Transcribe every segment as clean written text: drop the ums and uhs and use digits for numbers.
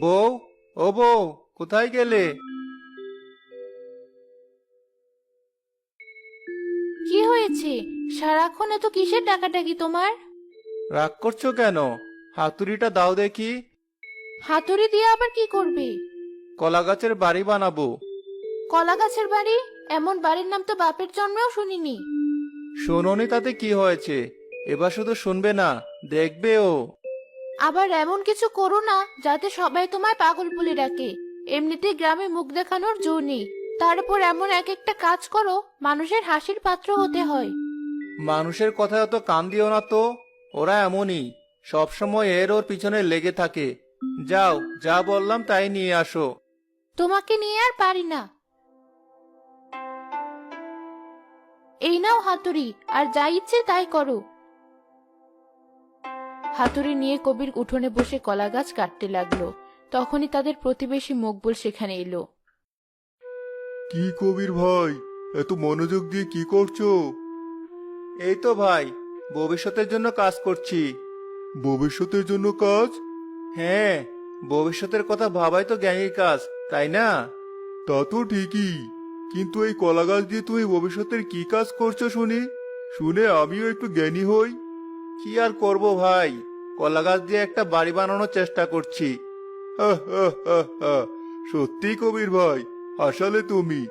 বউ, ও বউ, কোথায় গেলে? কি হয়েছে? সারাক্ষণ এত কিসের ডাকাডাকি তোমার? রাগ করছো কেন? হাতুড়িটা দাও দেখি। হাতুড়ি দিয়ে আবার কি করবে? কলা গাছের বাড়ি বানাবো। কলা গাছের বাড়ি? এমন বাড়ির নাম তো বাপের জন্মেও শুনিনি। শোনোনি তাতে কি হয়েছে? এবার শুধু শুনবে না, দেখবেও। আবার এমন কিছু করো না যাতে সবাই তোমায় পাগল বলে ডাকে। এমনিতেই গ্রামে মুখ দেখানোর জো নেই, তারপর এমন এক একটা কাজ করো, মানুষের হাসির পাত্র হতে হয়। মানুষের কথায় অত কান দিও না তো। ওরা এমনই, সব সময় এর ওর পিছনে লেগে থাকে। যাও, যা বললাম তাই নিয়ে আসো। তোমাকে নিয়ে আর পারি না। এই নাও হাতুড়ি, আর যা ইচ্ছে তাই করো। হাতুড়ি নিয়ে কবির উঠোনে বসে কলা গাছ কাটতে লাগলো। তখনই তাদের প্রতিবেশী মকবুল সেখানে এলো। কি কবির ভাই, এত মনোযোগ দিয়ে কি করছো? এই তো ভাই, ভবিষ্যতের জন্য কাজ করছি। ভবিষ্যতের জন্য কাজ? হ্যাঁ, ভবিষ্যতের কথা ভাবাই তো জ্ঞানীর কাজ, তাই না? তা তো ঠিকই, কিন্তু এই কলা গাছ দিয়ে তুমি ভবিষ্যতের কি কাজ করছো শুনি, শুনে আমিও একটু জ্ঞানী হই। কি আর করব ভাই, কলা গাছ দিয়ে একটা বাড়ি বানানোর চেষ্টা করছি। হা, হা, হা, হা। সত্যি কবির ভাই, আসলে তুমি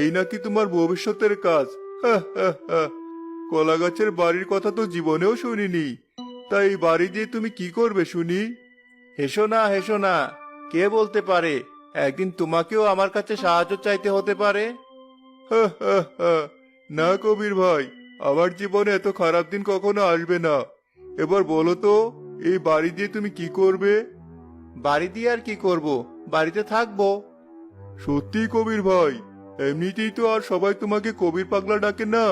এই নাকি তোমার ভবিষ্যতের কাজ? হা, হা, হা। কলা গাছের বাড়ির কথা তো জীবনেও শুনিনি। তাই এই বাড়ি দিয়ে তুমি কি করবে শুনি? হেসো না, হেসো না। কে বলতে পারে একদিন তোমাকেও আমার কাছে সাহায্য চাইতে হতে পারে। হা, হা, হা। না কবির ভাই, আমার জীবনে এত খারাপ দিন কখনো আসবে না। এবার বলো তো, এই বাড়ি দিয়ে তুমি কি করবে? বাড়ি দিয়ে আর কি করব, বাড়িতে থাকবো। সত্যি কবির ভাই, এমনিতেই তো আর সবাই তোমাকে কবির পাগলা ডাকে না।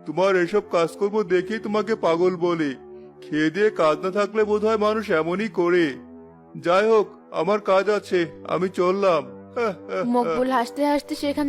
তোমার এসব কাজকর্ম দেখেই তোমাকে পাগল বলে। খেয়ে দিয়ে কাজ না থাকলে বোধহয় মানুষ এমনই করে। যাই হোক, আমার কাজ আছে, আমি চললাম। হা, হা, হা। মকবুল হাসতে হাসতে সেখান